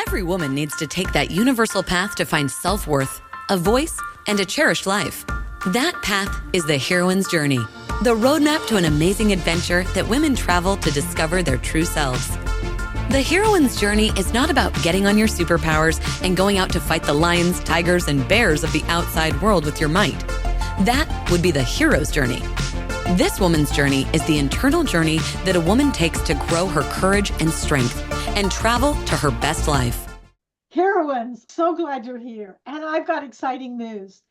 Every woman needs to take that universal path to find self-worth, a voice, and a cherished life. That path is the heroine's journey, the roadmap to an amazing adventure that women travel to discover their true selves. The heroine's journey is not about getting on your superpowers and going out to fight the lions, tigers, and bears of the outside world with your might. That would be the hero's journey. This woman's journey is the internal journey that a woman takes to grow her courage and strength and travel to her best life. Heroines, so glad you're here. And I've got exciting news.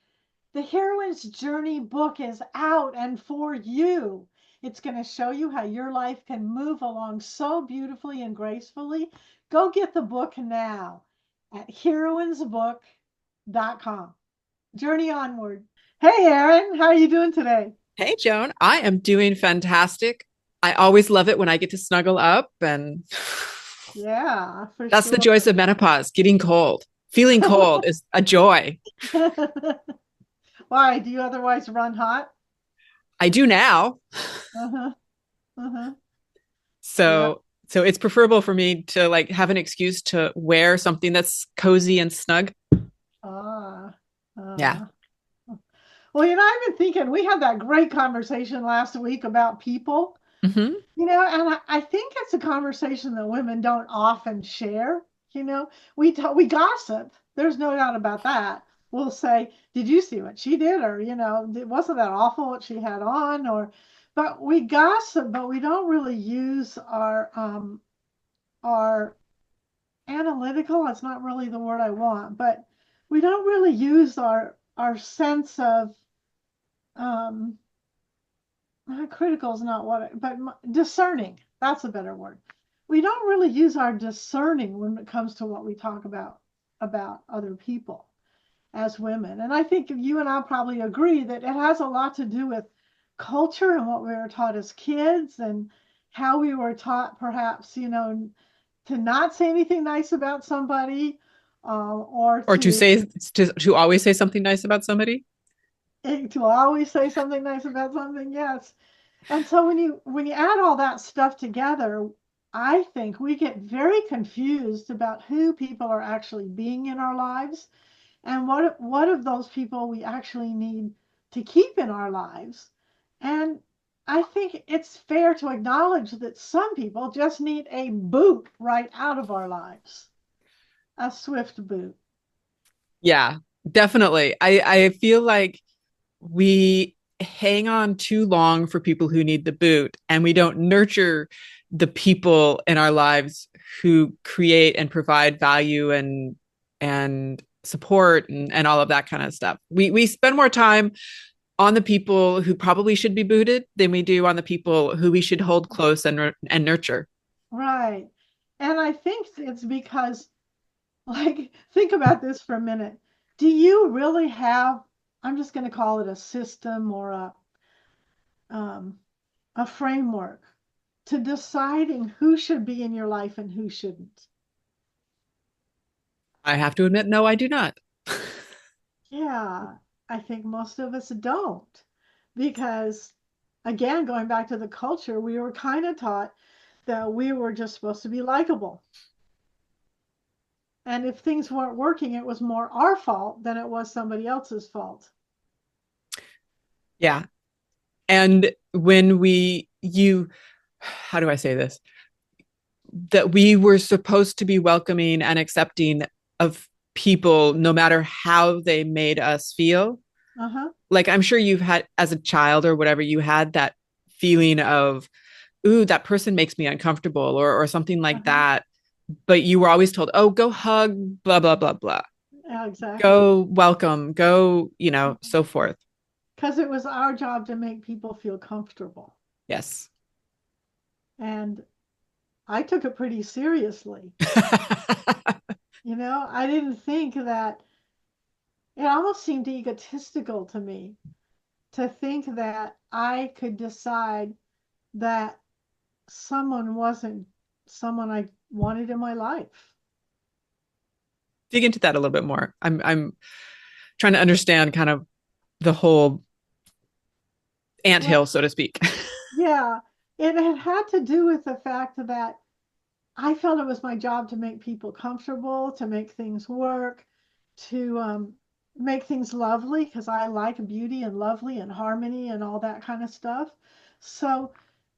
The Heroine's Journey book is out and for you. It's going to show you how your life can move along so beautifully and gracefully. Go get the book now at heroinesbook.com. Journey onward. Hey, Erin, how are you doing today? Hey, Joan, I am doing fantastic. I always love it when I get to snuggle up, and Yeah, for that's sure. the joys of menopause. Getting cold, feeling cold is a joy. Why? Do you otherwise run hot? I do now. Uh-huh. Uh-huh. So it's preferable for me to like have an excuse to wear something that's cozy and snug. Ah. Yeah. Well, I've been thinking, we had that great conversation last week about people, Mm-hmm. and I think it's a conversation that women don't often share. We gossip. There's no doubt about that. We'll say, "Did you see what she did?" Or, wasn't that awful what she had on? But we gossip, but we don't really use our analytical. That's not really the word I want, but we don't really use our sense of um critical is not but discerning. That's a better word. We don't really use our discerning when it comes to what we talk about other people as women. And I think you and I probably agree that it has a lot to do with culture and what we were taught as kids and how we were taught perhaps, to not say anything nice about somebody, or Or to always say something nice about somebody. to always say something nice about something. Yes. And so when you add all that stuff together, I think we get very confused about who people are actually being in our lives and what of those people we actually need to keep in our lives. And I think it's fair to acknowledge that some people just need a boot right out of our lives, a swift boot. Yeah, definitely. I feel like we hang on too long for people who need the boot, and we don't nurture the people in our lives who create and provide value and support and all of that kind of stuff. We spend more time on the people who probably should be booted than we do on the people who we should hold close and nurture. Right. And I think it's because, like, think about this for a minute. Do you really have, I'm just going to call it a system or um, a framework to deciding who should be in your life and who shouldn't? I have to admit, no, I do not. Yeah, I think most of us don't. Because, again, going back to the culture, we were kind of taught that we were just supposed to be likable. And if things weren't working, it was more our fault than it was somebody else's fault. Yeah. And when how do I say this? That we were supposed to be welcoming and accepting of people no matter how they made us feel. Uh-huh. Like I'm sure you've had as a child or whatever, you had that feeling of, ooh, that person makes me uncomfortable or something like Uh-huh. that. But you were always told, oh, go hug, blah, blah, blah, blah. Yeah, exactly. Go welcome, go, so forth. Because it was our job to make people feel comfortable. Yes. And I took it pretty seriously. I didn't think that it almost seemed egotistical to me to think that I could decide that someone wasn't someone I wanted in my life. Dig into that a little bit more. I'm trying to understand kind of the whole anthill, Well, so to speak. yeah, it had to do with the fact that I felt it was my job to make people comfortable, to make things work, to make things lovely because I like beauty and lovely and harmony and all that kind of stuff. So,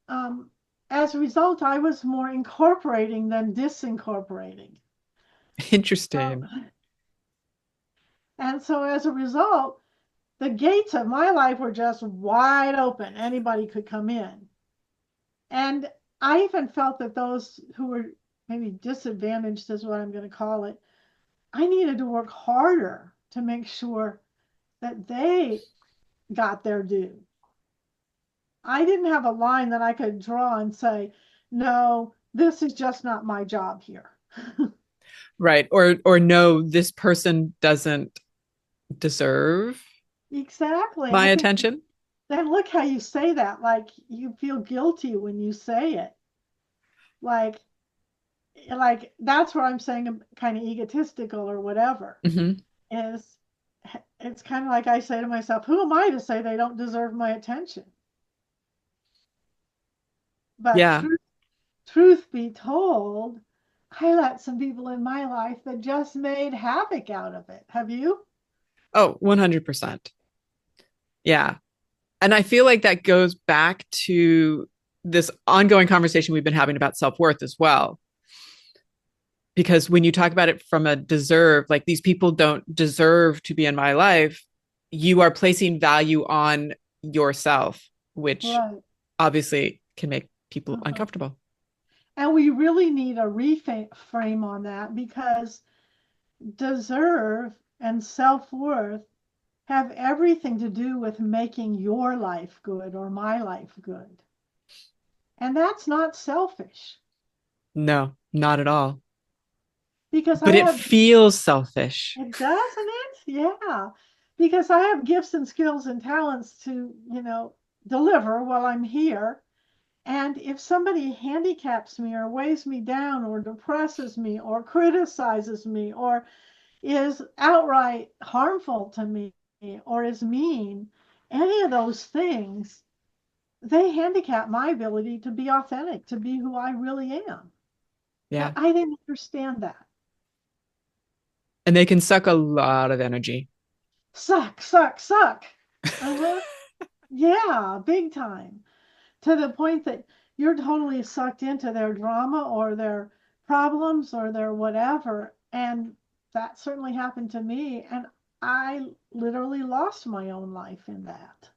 um, as a result, I was more incorporating than disincorporating. So, Interesting. and so as a result, the gates of my life were just wide open. Anybody could come in. And I even felt that those who were maybe disadvantaged, is what I'm going to call it, I needed to work harder to make sure that they got their due. I didn't have a line that I could draw and say, no, this is just not my job here. Right. Or no, this person doesn't deserve Exactly. my I think attention. then look how you say that. Like you feel guilty when you say it. Like, like that's where I'm saying I'm kind of egotistical or whatever. Hmm. Is it's kind of like I say to myself, who am I to say they don't deserve my attention? But Yeah. truth be told, I let some people in my life that just made havoc out of it. Have you? Oh, 100%. Yeah. And I feel like that goes back to this ongoing conversation we've been having about self-worth as well. Because when you talk about it from a deserve, like these people don't deserve to be in my life, you are placing value on yourself, which Right. obviously can make people Uh-huh. uncomfortable. And we really need a reframe on that because deserve and self worth have everything to do with making your life good or my life good. And that's not selfish No, not at all. because I But it have, feels selfish. it doesn't it? Yeah. Because I have gifts and skills and talents to, deliver while I'm here. And if somebody handicaps me or weighs me down or depresses me or criticizes me or is outright harmful to me or is mean, any of those things, they handicap my ability to be authentic, to be who I really am. And Yeah. I didn't understand that. And they can suck a lot of energy. Suck, suck, suck. Uh-huh. Yeah, big time. To the point that you're totally sucked into their drama or their problems or their whatever. And that certainly happened to me. And I literally lost my own life in that.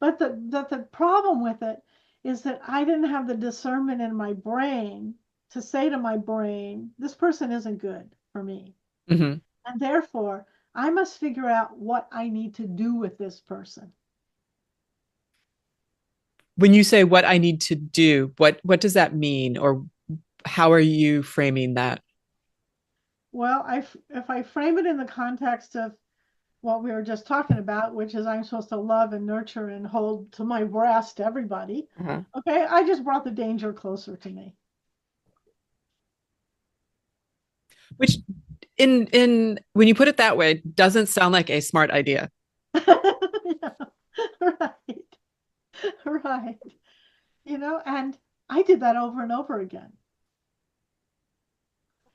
But the problem with it is that I didn't have the discernment in my brain to say to my brain, this person isn't good for me. Hmm. And therefore, I must figure out what I need to do with this person. When you say what I need to do, what does that mean, or how are you framing that? Well, if I frame it in the context of what we were just talking about, which is I'm supposed to love and nurture and hold to my breast everybody, Uh-huh. okay, I just brought the danger closer to me. Which in when you put it that way, doesn't sound like a smart idea. Yeah, right, right. And I did that over and over again.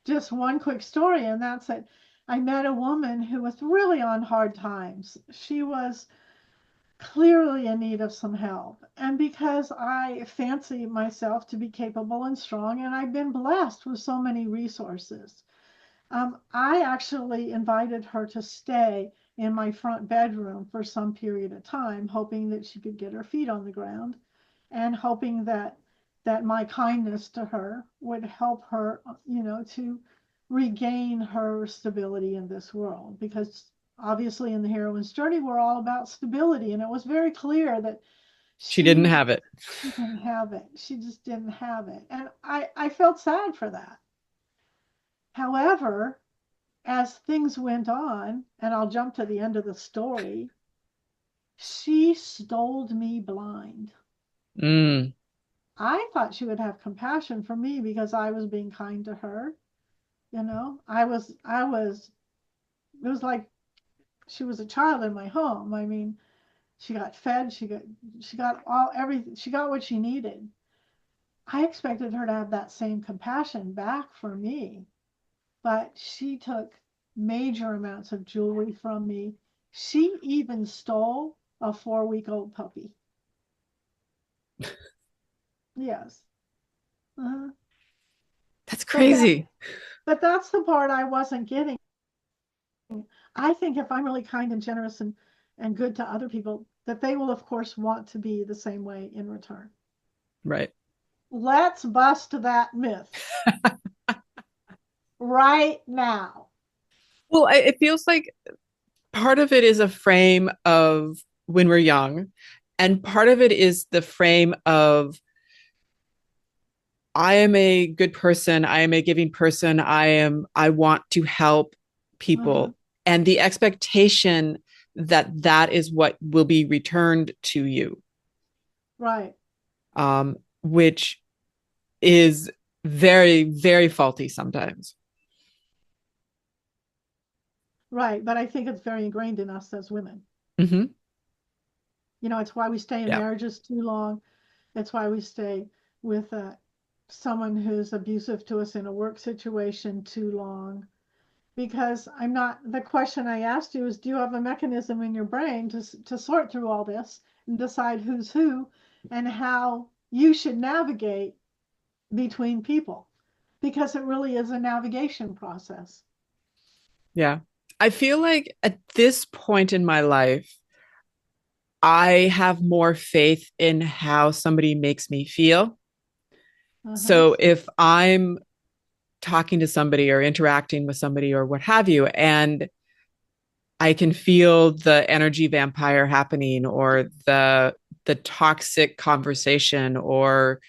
Just one quick story, and that's it. I met a woman who was really on hard times. She was clearly in need of some help. And because I fancy myself to be capable and strong, and I've been blessed with so many resources, I actually invited her to stay in my front bedroom for some period of time, hoping that she could get her feet on the ground and hoping that my kindness to her would help her, to regain her stability in this world. Because obviously in the heroine's journey, we're all about stability. And it was very clear that She didn't she have it. she didn't have it. She just didn't have it. And I felt sad for that. However, as things went on, and I'll jump to the end of the story, she stole me blind. Mm. I thought she would have compassion for me because I was being kind to her. I was, it was like she was a child in my home. I mean, she got fed, she got all everything, she got what she needed. I expected her to have that same compassion back for me, but she took major amounts of jewelry from me. She even stole a 4-week-old puppy. Yes. Uh-huh. That's But that, crazy. but that's the part I wasn't getting. I think if I'm really kind and generous and good to other people, that they will, of course, want to be the same way in return. Right. Let's bust that myth right now. Well, it feels like part of it is a frame of when we're young, and part of it is the frame of I am a good person, I am a giving person, I want to help Uh-huh. people, and the expectation that that is what will be returned to you, Right. which is very, very faulty sometimes. Right. But I think it's very ingrained in us as women. Mm-hmm. It's why we stay in Yeah. marriages too long. It's why we stay with someone who's abusive to us in a work situation too long. Because I'm not, the question I asked you is, do you have a mechanism in your brain to sort through all this and decide who's who and how you should navigate between people? Because it really is a navigation process. Yeah. I feel like at this point in my life, I have more faith in how somebody makes me feel. Uh-huh. So if I'm talking to somebody or interacting with somebody or what have you, and I can feel the energy vampire happening or the toxic conversation, or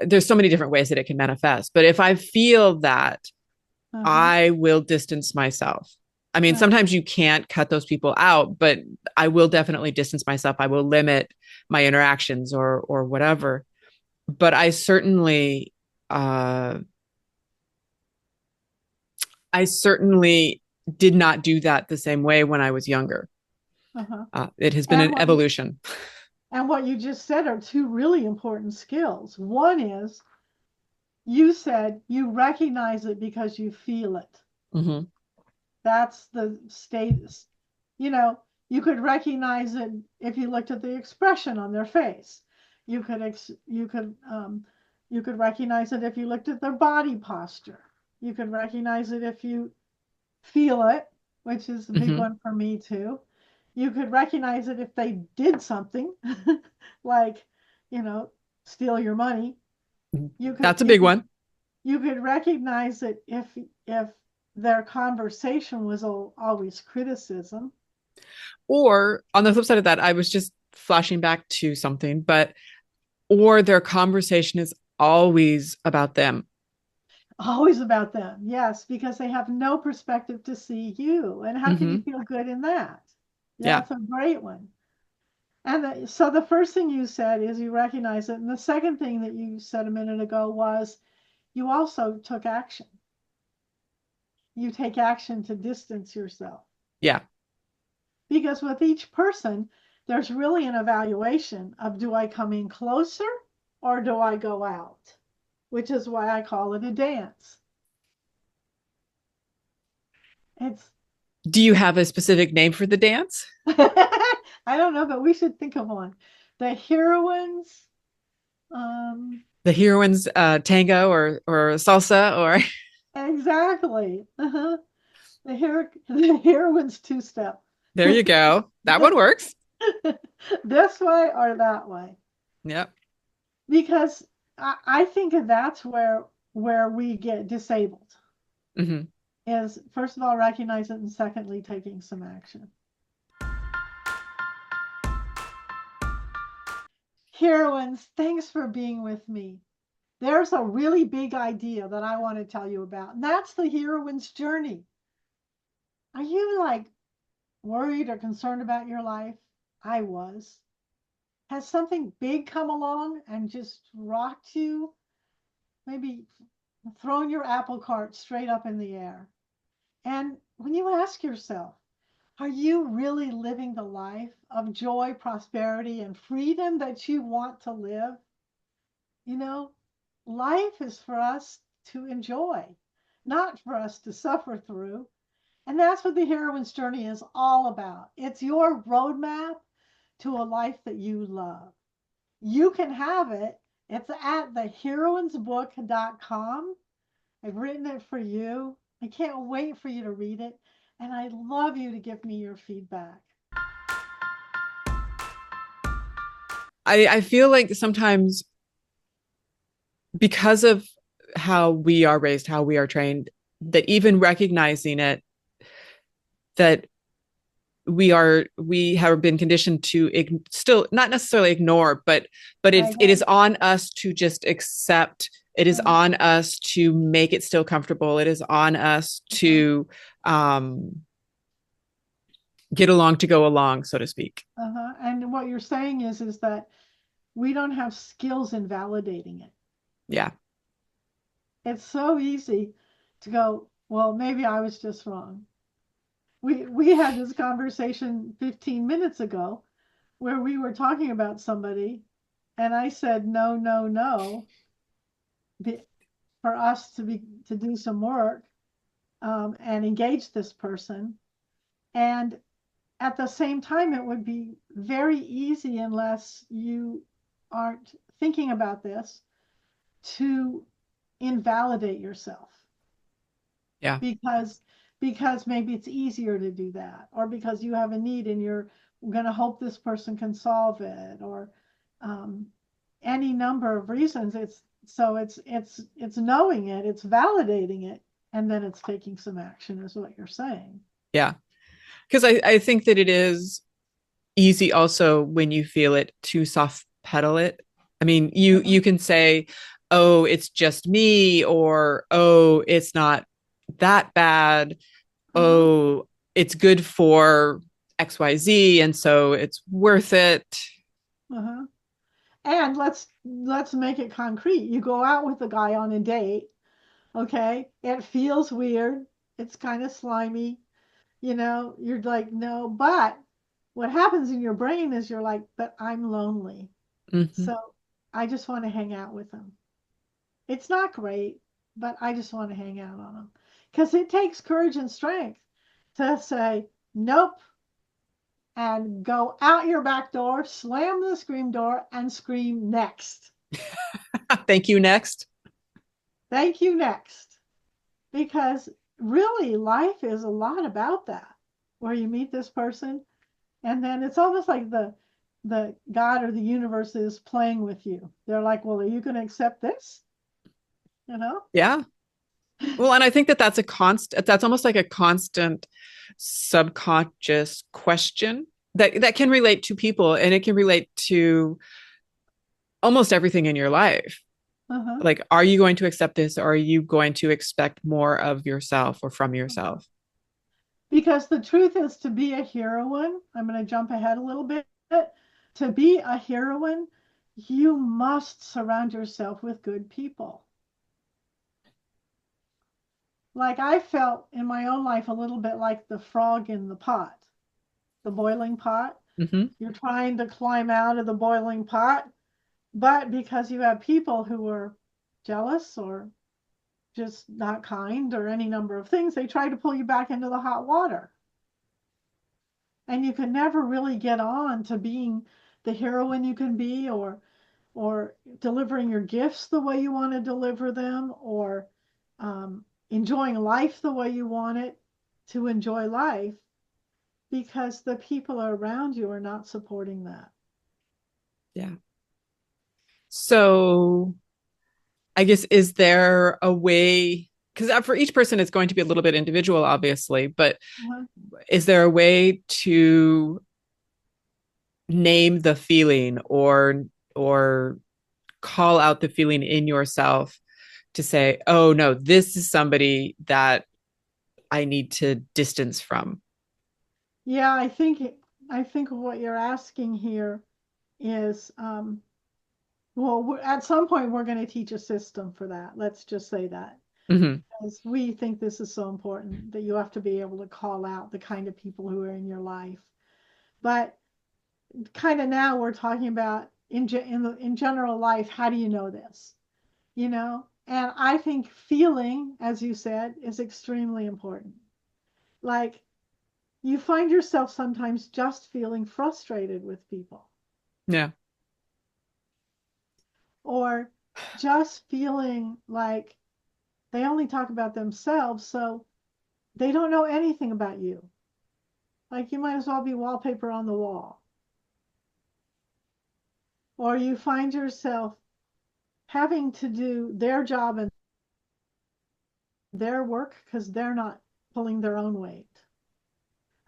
there's so many different ways that it can manifest. But if I feel that, Uh-huh. I will distance myself. I mean, Uh-huh. sometimes you can't cut those people out, but I will definitely distance myself. I will limit my interactions or whatever. But uh I certainly did not do that the same way when I was younger. Uh-huh. It has been And an what you evolution. and what you just said are two really important skills. One is you said you recognize it because you feel it. Mm-hmm. That's the status. You know, you could recognize it if you looked at the expression on their face. You could you could recognize it if you looked at their body posture. You could recognize it if you feel it, which is a big Mm-hmm. one for me too. You could recognize it if they did something like, you know, steal your money. You could That's a you big could one. you could recognize it if their conversation was always criticism. Or on the flip side of that, I was just flashing back to something, but or their conversation is always about them. Always about them, yes, because they have no perspective to see you. And how can you Mm-hmm. feel good in that? Yeah. That's a great one. And so the first thing you said is you recognize it. And the second thing that you said a minute ago was you also took action. You take action to distance yourself. Yeah. Because with each person, there's really an evaluation of, do I come in closer or do I go out? Which is why I call it a dance. It's Do you have a specific name for the dance? I don't know, but we should think of one. The heroines, um, The heroines tango or salsa or exactly. The heroines two step. there you go. That one works. This way or that way. Yep. Because I think that's where we get disabled Mm-hmm. is first of all recognize it and secondly taking some action. Heroines, thanks for being with me. There's a really big idea that I want to tell you about, and that's the heroine's journey. Are you like worried or concerned about your life? I was. Has something big come along and just rocked you? Maybe thrown your apple cart straight up in the air. And when you ask yourself, are you really living the life of joy, prosperity, and freedom that you want to live? You know, life is for us to enjoy, not for us to suffer through. And that's what the heroine's journey is all about. It's your roadmap to a life that you love. You can have it. It's at theheroinesbook.com. I've written it for you. I can't wait for you to read it. And I'd love you to give me your feedback. I feel like sometimes because of how we are raised, how we are trained, that even recognizing it, that we have been conditioned to still not necessarily ignore, but it is on us to just accept. It is on us to make it still comfortable. It is on us to get along to go along, so to speak. And what you're saying is that we don't have skills in validating it. Yeah. It's so easy to go, well, maybe I was just wrong. We had this conversation 15 minutes ago where we were talking about somebody, and I said no, no, no, for us to do some work and engage this person. And at the same time, it would be very easy, unless you aren't thinking about this, to invalidate yourself. Yeah. Because maybe it's easier to do that, or because you have a need and you're going to hope this person can solve it, or any number of reasons. It's knowing it, it's validating it, and then it's taking some action, is what you're saying. Yeah. Because I think that it is easy also when you feel it to soft pedal it. I mean, you can say, oh, it's just me, or oh, it's not that bad. Oh, it's good for XYZ, and so it's worth it. And let's make it concrete. You go out with a guy on a date, okay? It feels weird. It's kind of slimy. You're like, no, but what happens in your brain is you're like, but I'm lonely. So I just want to hang out with him. It's not great, but I just want to hang out on him. Because it takes courage and strength to say, nope, and go out your back door, slam the scream door, and scream next. Thank you, next. Thank you, next. Because really, life is a lot about that, where you meet this person, and then it's almost like the God or the universe is playing with you. They're like, well, are you going to accept this? Yeah. Well, and I think that that's almost like a constant subconscious question that can relate to people, and it can relate to almost everything in your life. Like, are you going to accept this, or are you going to expect more of yourself or from yourself? Because the truth is, to be a heroine, I'm going to jump ahead a little bit. To be a heroine, you must surround yourself with good people. Like, I felt in my own life a little bit like the frog in the pot, the boiling pot. You're trying to climb out of the boiling pot, but because you have people who are jealous or just not kind or any number of things, they try to pull you back into the hot water. And you can never really get on to being the heroine you can be, or delivering your gifts the way you want to deliver them, or enjoying life the way you want it to enjoy life, because the people around you are not supporting that. Yeah. So I guess, is there a way, because for each person it's going to be a little bit individual, obviously, but is there a way to name the feeling, or call out the feeling in yourself to say, oh no, this is somebody that I need to distance from? Yeah, I think what you're asking here is, well, at some point we're going to teach a system for that. Let's just say that. Because we think this is so important, that you have to be able to call out the kind of people who are in your life. But kind of now we're talking about in general life, how do you know this? you know? And I think feeling, as you said, is extremely important. Like you find yourself sometimes just feeling frustrated with people Yeah. or just feeling like they only talk about themselves, so they don't know anything about you. Like you might as well be wallpaper on the wall. Or you find yourself having to do their job and their work because they're not pulling their own weight.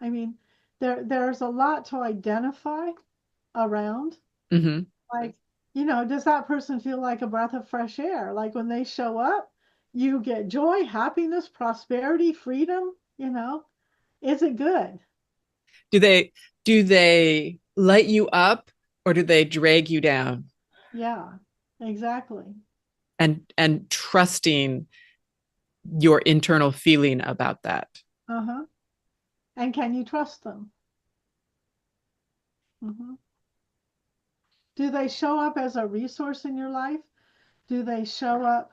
I mean, there's a lot to identify around. Hmm. Like, does that person feel like a breath of fresh air? Like when they show up, you get joy, happiness, prosperity, freedom, Is it good? Do they light you up or do they drag you down? Yeah, exactly. And trusting your internal feeling about that. Uh-huh. And can you trust them? Hmm. Do they show up as a resource in your life? Do they show up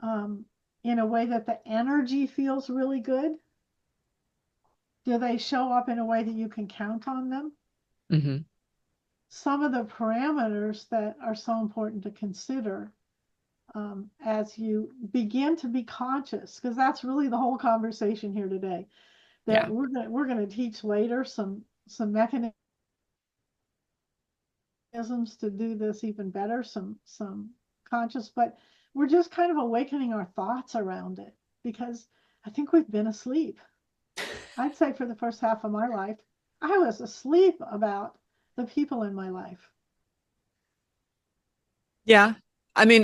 um, in a way that the energy feels really good? Do they show up in a way that you can count on them? Hmm. Some of the parameters that are so important to consider as you begin to be conscious, because that's really the whole conversation here today. That Yeah. we're going to teach later some mechanisms to do this even better, some conscious, but we're just kind of awakening our thoughts around it because I think we've been asleep. I'd say for the first half of my life, I was asleep about the people in my life. Yeah. I mean,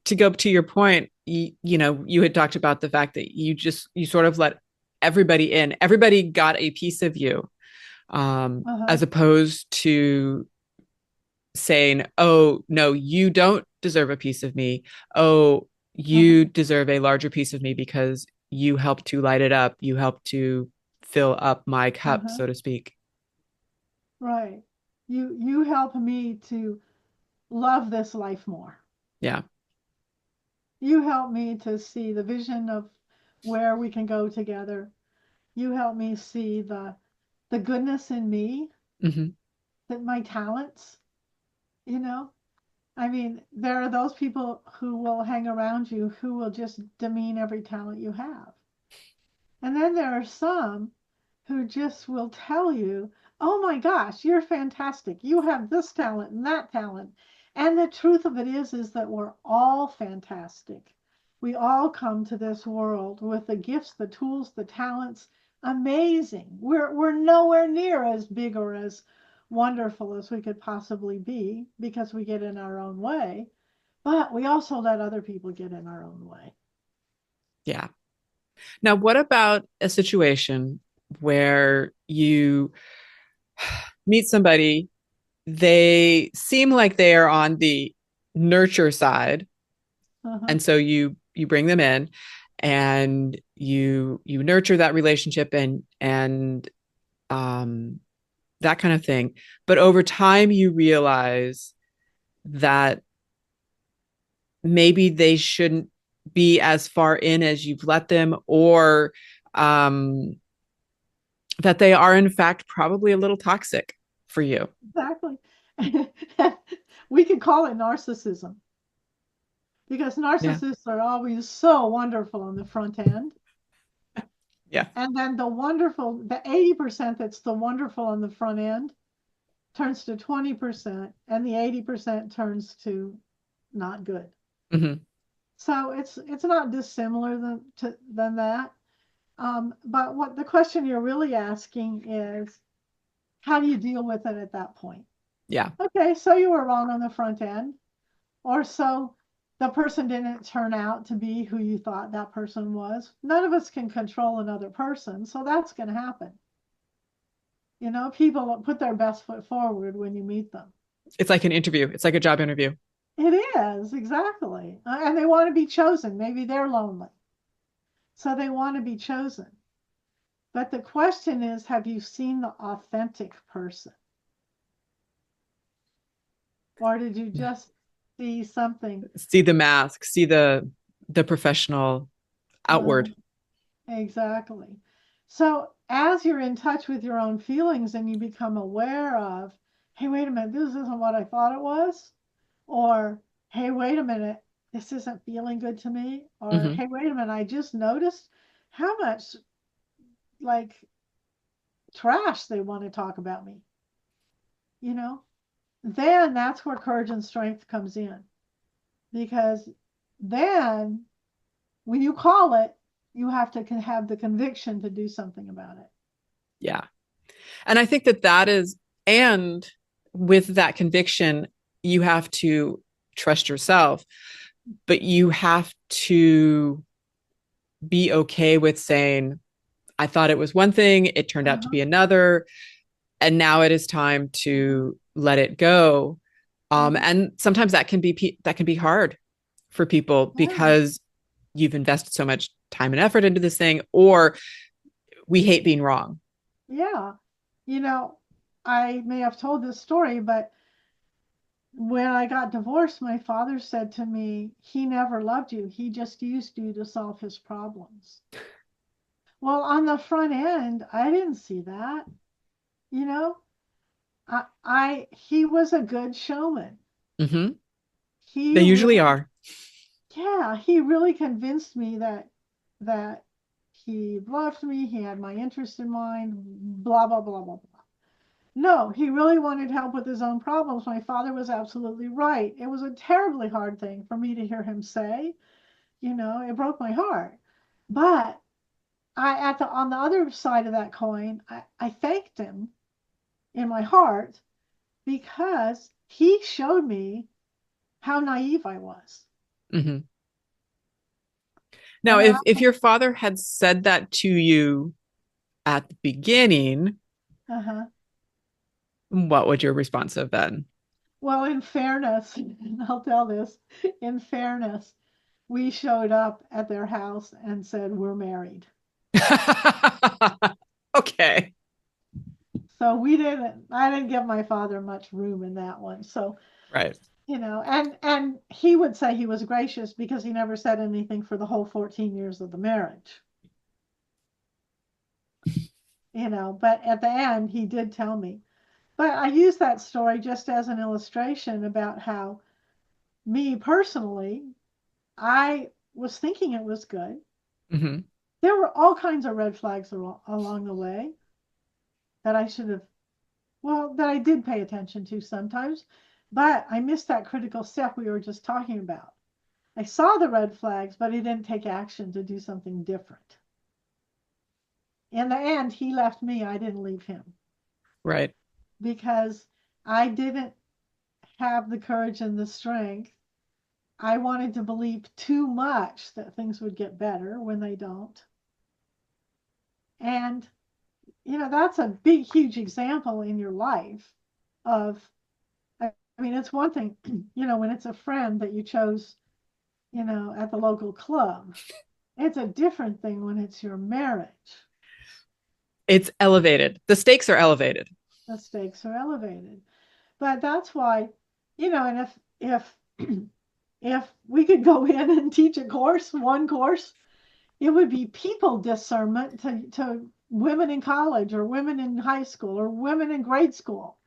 to go to your point, you had talked about the fact that you sort of let everybody in. Everybody got a piece of you, Uh-huh. as opposed to saying, "Oh, no, you don't deserve a piece of me. Oh, you Uh-huh. deserve a larger piece of me because you helped to light it up. You helped to fill up my cup, Uh-huh. so to speak." Right. You help me to love this life more. Yeah. You help me to see the vision of where we can go together. You help me see the goodness in me, Hmm. that my talents, you know. I mean, there are those people who will hang around you who will just demean every talent you have. And then there are some who just will tell you, oh my gosh, you're fantastic. You have this talent and that talent. And the truth of it is that we're all fantastic. We all come to this world with the gifts, the tools, the talents. Amazing. We're nowhere near as big or as wonderful as we could possibly be because we get in our own way. But we also let other people get in our own way. Yeah. Now, what about a situation where you meet somebody, they seem like they are on the nurture side, Uh-huh. and so you bring them in and you nurture that relationship and um that kind of thing. But over time you realize that maybe they shouldn't be as far in as you've let them, or um that they are in fact probably a little toxic for you. Exactly. We could call it narcissism because Yeah. narcissists are always so wonderful on the front end. Yeah. And then the 80% that's the wonderful on the front end turns to 20%, and the 80% turns to not good. Hmm. So it's not dissimilar than that. But what the question you're really asking is, how do you deal with it at that point? Yeah. Okay, so you were wrong on the front end. Or so the person didn't turn out to be who you thought that person was. None of us can control another person, so that's going to happen. People put their best foot forward when you meet them. It's like an interview. It's like a job interview. It is, exactly. And they want to be chosen. Maybe they're lonely. So they want to be chosen. But the question is, have you seen the authentic person? Or did you Yeah. just see something. See the mask, see the professional Uh, outward. exactly. So as you're in touch with your own feelings and you become aware of, hey, wait a minute, this isn't what I thought it was, or hey, wait a minute, this isn't feeling good to me, or Hmm. hey, wait a minute, I just noticed how much like trash they want to talk about me, you know, then that's where courage and strength comes in. Because then when you call it, you have to have the conviction to do something about it. Yeah. And I think that is, and with that conviction, you have to trust yourself, but you have to be okay with saying, I thought it was one thing, it turned out to Uh-huh. be another, and now it is time to let it go. Uh-huh. And sometimes that can be hard for people Yeah. because you've invested so much time and effort into this thing, or we hate being wrong. Yeah. You know, I may have told this story, but when I got divorced, my father said to me, he never loved you. He just used you to solve his problems. Well, on the front end, I didn't see that. You know, he was a good showman. Mm-hmm. He They usually really, are. yeah, he really convinced me that he loved me, he had my interest in mind, blah blah blah blah blah. No, he really wanted help with his own problems. My father was absolutely right. It was a terribly hard thing for me to hear him say. You know, it broke my heart. But on the other side of that coin, I thanked him in my heart because he showed me how naive I was. Mm-hmm. Now, And if your father had said that to you at the beginning, uh-huh. what would your response have been? Well, in fairness, I'll tell this, in fairness, we showed up at their house and said, we're married. Okay. So I didn't give my father much room in that one. So, Right. you know, and he would say he was gracious because he never said anything for the whole 14 years of the marriage. You know, but at the end he did tell me. But I use that story just as an illustration about how me personally, I was thinking it was good. Mm-hmm. There were all kinds of red flags along the way that I should have, well, that I did pay attention to sometimes, but I missed that critical step we were just talking about. I saw the red flags, but I didn't take action to do something different. In the end, he left me, I didn't leave him Right. because I didn't have the courage and the strength. I wanted to believe too much that things would get better when they don't. And, you know, that's a big, huge example in your life of, I mean, it's one thing, you know, when it's a friend that you chose, you know, at the local club. It's a different thing when it's your marriage. It's elevated. The stakes are elevated. The stakes are elevated. But that's why, you know, and if we could go in and teach a course, one course, it would be people discernment to women in college or women in high school or women in grade school.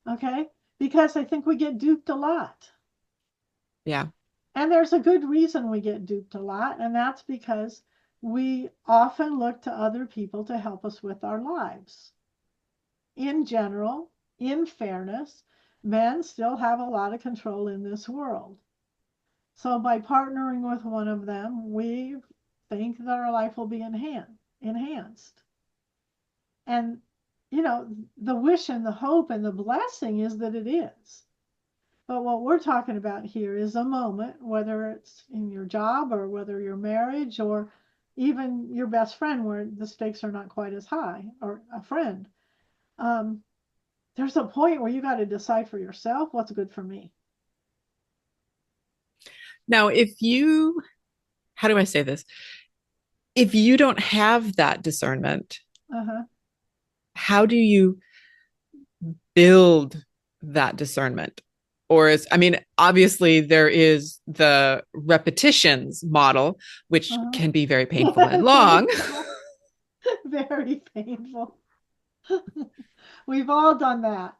Okay? Because I think we get duped a lot. Yeah. And there's a good reason we get duped a lot, and that's because we often look to other people to help us with our lives. In general, in fairness, men still have a lot of control in this world. So by partnering with one of them, we think that our life will be enhanced. And, you know, the wish and the hope and the blessing is that it is. But what we're talking about here is a moment, whether it's in your job or whether your marriage or even your best friend, where the stakes are not quite as high, or a friend. Um, there's a point where you got to decide for yourself what's good for me. Now, how do I say this? If you don't have that discernment, Uh-huh. how do you build that discernment? Or is, I mean, obviously there is the repetitions model, which Uh-huh. can be very painful and Very long. painful. Very painful. We've all done that.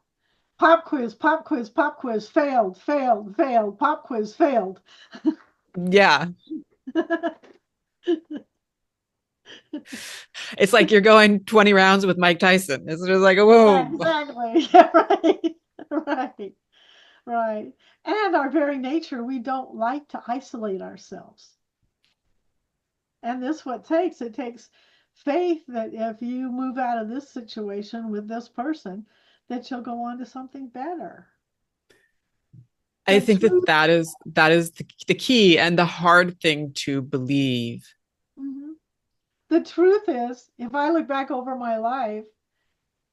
Pop quiz, pop quiz, pop quiz, failed, failed, failed, pop quiz, failed. Yeah. It's like you're going 20 rounds with Mike Tyson. It's just like, whoa. Exactly. Yeah, right. Right. Right. And our very nature, we don't like to isolate ourselves. And this what takes. It takes faith that if you move out of this situation with this person, that you'll go on to something better. I The think that truth. that is the key and the hard thing to believe. Mhm. The truth is, if I look back over my life,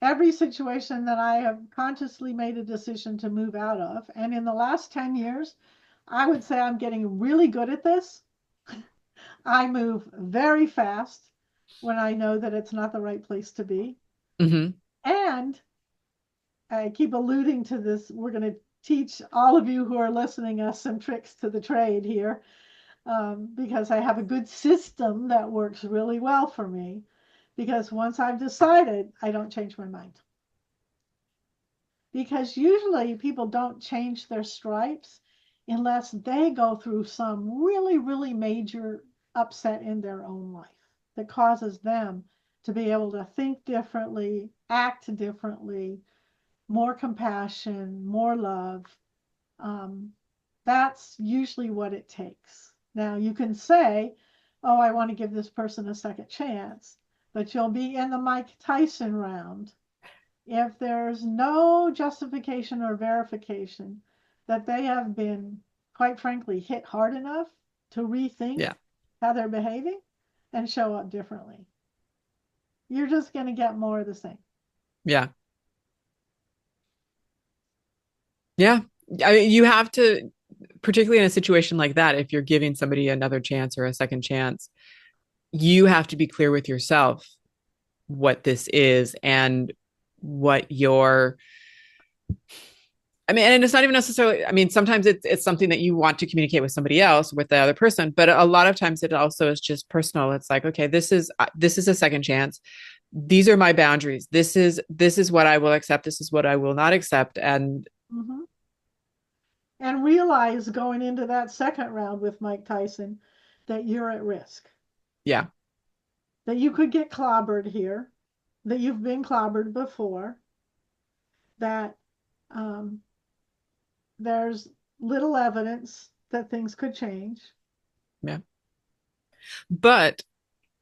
every situation that I have consciously made a decision to move out of, and in the last 10 years, I would say I'm getting really good at this. I move very fast when I know that it's not the right place to be. Mm-hmm. And I keep alluding to this. We're going to teach all of you who are listening us some tricks to the trade here, because I have a good system that works really well for me. Because once I've decided, I don't change my mind. Because usually people don't change their stripes unless they go through some really, really major upset in their own life that causes them to be able to think differently, act differently, more compassion, more love. Um, that's usually what it takes. Now, you can say, oh, I want to give this person a second chance, but you'll be in the Mike Tyson round if there's no justification or verification that they have been, quite frankly, hit hard enough to rethink Yeah. how they're behaving and show up differently. You're just going to get more of the same. Yeah. Yeah. I mean, you have to, particularly in a situation like that, if you're giving somebody another chance or a second chance, you have to be clear with yourself what this is and what your, I mean, and it's not even necessarily, I mean, sometimes it's something that you want to communicate with somebody else, with the other person, but a lot of times it also is just personal. It's like, okay, this is a second chance. These are my boundaries. This is what I will accept. This is what I will not accept. And Mm-hmm. And realize going into that second round with Mike Tyson that you're at risk, yeah, that you could get clobbered here, that you've been clobbered before, that um, there's little evidence that things could change. yeah. But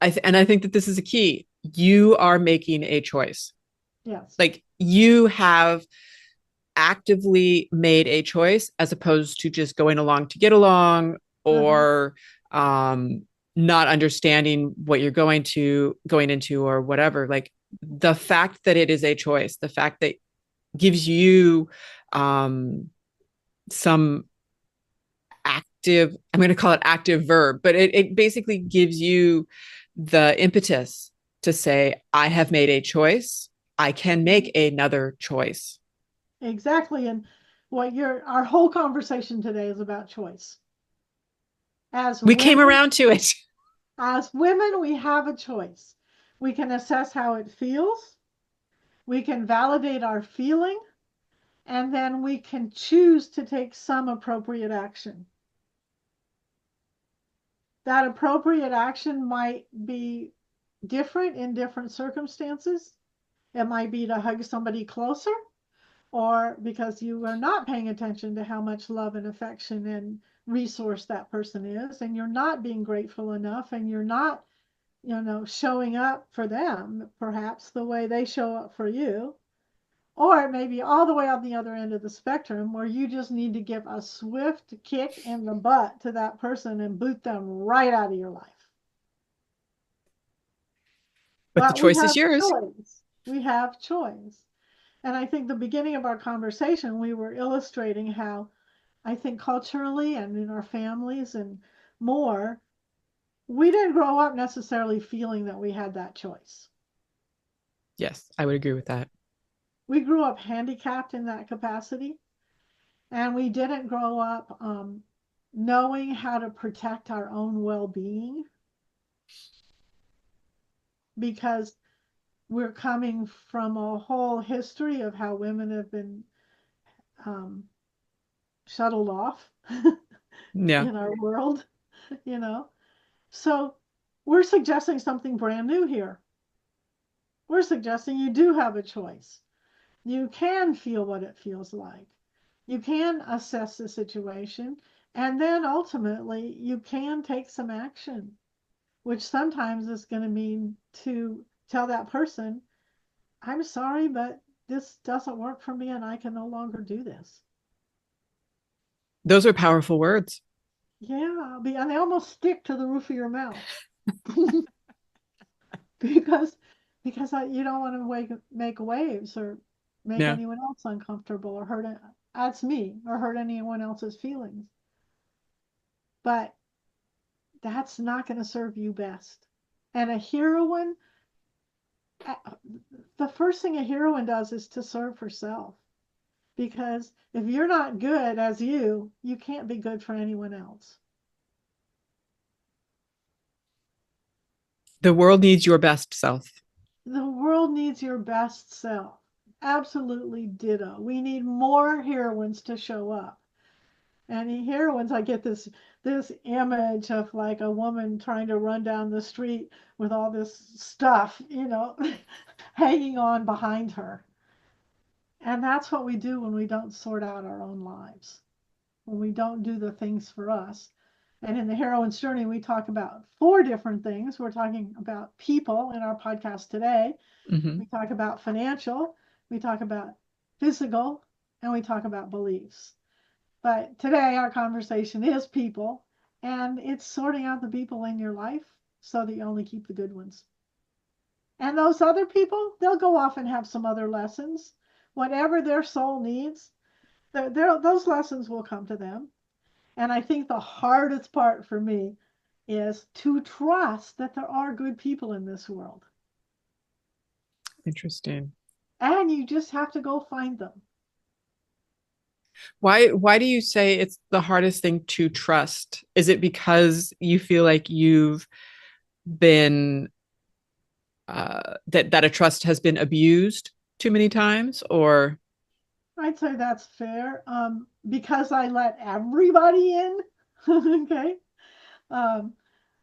I think that this is a key. You are making a choice. Yes. Like you have actively made a choice as opposed to just going along to get along Uh-huh. or not understanding what you're going into or whatever. Like the fact that it is a choice, the fact that gives you um, some active, I'm going to call it active verb, but it basically gives you the impetus to say, I have made a choice. I can make another choice. Exactly. And what our whole conversation today is about choice. As We came women, around to it. as women, we have a choice. We can assess how it feels. We can validate our feeling, and then we can choose to take some appropriate action. That appropriate action might be different in different circumstances. It might be to hug somebody closer, or because you are not paying attention to how much love and affection and resource that person is, and you're not being grateful enough, and you're not, showing up for them perhaps the way they show up for you. Or it may be all the way on the other end of the spectrum where you just need to give a swift kick in the butt to that person and boot them right out of your life. But the But we choice is have yours. choice. We have choice. And I think the beginning of our conversation, we were illustrating how I think culturally and in our families and more, we didn't grow up necessarily feeling that we had that choice. Yes, I would agree with that. We grew up handicapped in that capacity. And we didn't grow up knowing how to protect our own well-being because we're coming from a whole history of how women have been um, shuttled off Yeah. in our world, you know. So we're suggesting something brand new here. We're suggesting you do have a choice. You can feel what it feels like. You can assess the situation, and then ultimately you can take some action, which sometimes is going to mean to tell that person, I'm sorry, but this doesn't work for me and I can no longer do this. Those are powerful words. Yeah, and they almost stick to the roof of your mouth because you don't want to make waves or make Yeah. anyone else uncomfortable or hurt that's me or hurt anyone else's feelings. But that's not going to serve you best. And a heroine, the first thing a heroine does is to serve herself. Because if you're not good as you can't be good for anyone else. The world needs your best self. The world needs your best self. Absolutely ditto. We need more heroines to show up. And in heroines, I get this image of like a woman trying to run down the street with all this stuff, hanging on behind her. And that's what we do when we don't sort out our own lives, when we don't do the things for us. And in the heroine's journey, we talk about 4 different things. We're talking about people in our podcast today. Mm-hmm. We talk about financial, we talk about physical, and we talk about beliefs. But today, our conversation is people, and it's sorting out the people in your life so that you only keep the good ones. And those other people, they'll go off and have some other lessons. Whatever their soul needs, those lessons will come to them. And I think the hardest part for me is to trust that there are good people in this world. Interesting. And you just have to go find them. Why do you say it's the hardest thing to trust? Is it because you feel like you've been that a trust has been abused too many times, or I'd say that's fair. Because I let everybody in, okay? Um,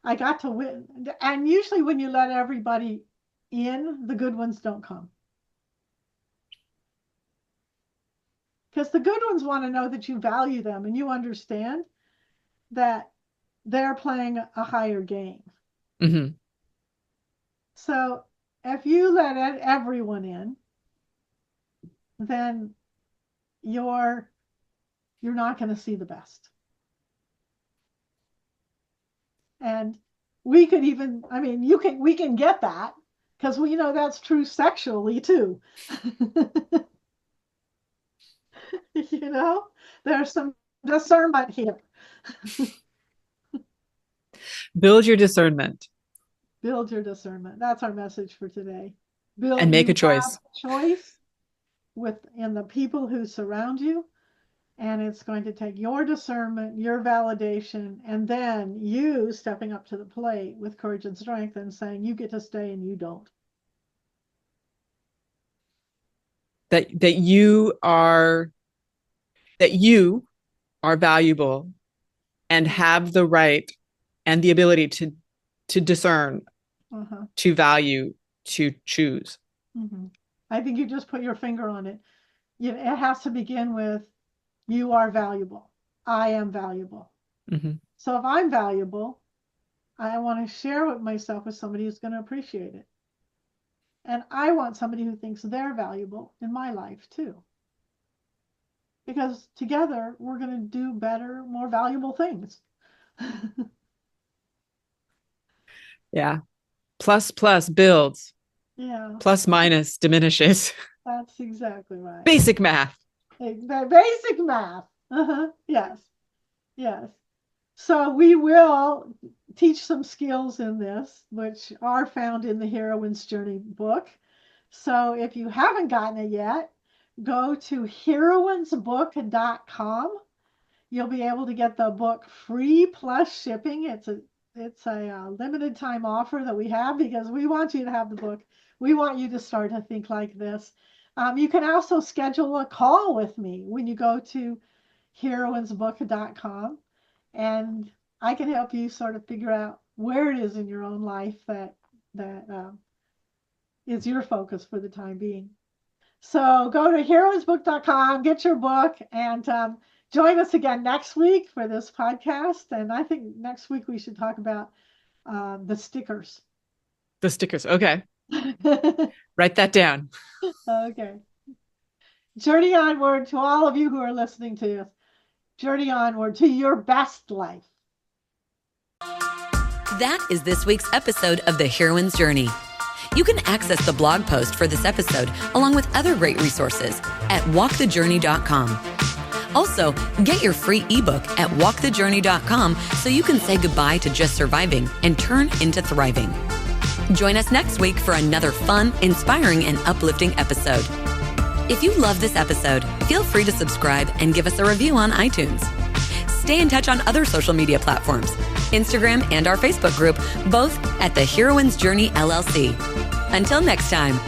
I got to win. And usually when you let everybody in, the good ones don't come. Because the good ones want to know that you value them and you understand that they're playing a higher game. mm-hmm. So if you let everyone in, then you're not going to see the best. And we could even, I mean, we can get that because we know that's true sexually too. There's some discernment here. Build your discernment Build your discernment. That's our message for today. and make You a have choice. choice in the people who surround you, and it's going to take your discernment, your validation, and then you stepping up to the plate with courage and strength and saying you get to stay and you don't. That you are valuable and have the right and the ability to discern, Uh-huh. to value, to choose. Mm-hmm. I think you just put your finger on it. It has to begin with you are valuable. I am valuable. Mm-hmm. So if I'm valuable, I want to share myself with somebody who's going to appreciate it. And I want somebody who thinks they're valuable in my life too. Because together we're going to do better, more valuable things. Yeah. Plus builds. Yeah, Plus minus diminishes. that's exactly right. Basic math. Basic math. Uh-huh. Yes, yes. So we will teach some skills in this, which are found in the Heroine's Journey book. So if you haven't gotten it yet, go to heroinesbook.com. You'll be able to get the book free plus shipping. It's a limited time offer that we have because we want you to have the book. We want you to start to think like this. You can also schedule a call with me when you go to heroinesbook.com, and I can help you sort of figure out where it is in your own life that is your focus for the time being. So go to heroinesbook.com, get your book, and join us again next week for this podcast. And I think next week we should talk about the stickers. The stickers. Okay. Write that down. Okay. Journey onward to all of you who are listening to us. Journey onward to your best life. That is this week's episode of The Heroine's Journey. You can access the blog post for this episode along with other great resources at walkthejourney.com. Also, get your free ebook at walkthejourney.com so you can say goodbye to just surviving and turn into thriving. Join us next week for another fun, inspiring, and uplifting episode. If you love this episode, feel free to subscribe and give us a review on iTunes. Stay in touch on other social media platforms, Instagram and our Facebook group, both at The Heroine's Journey LLC. Until next time.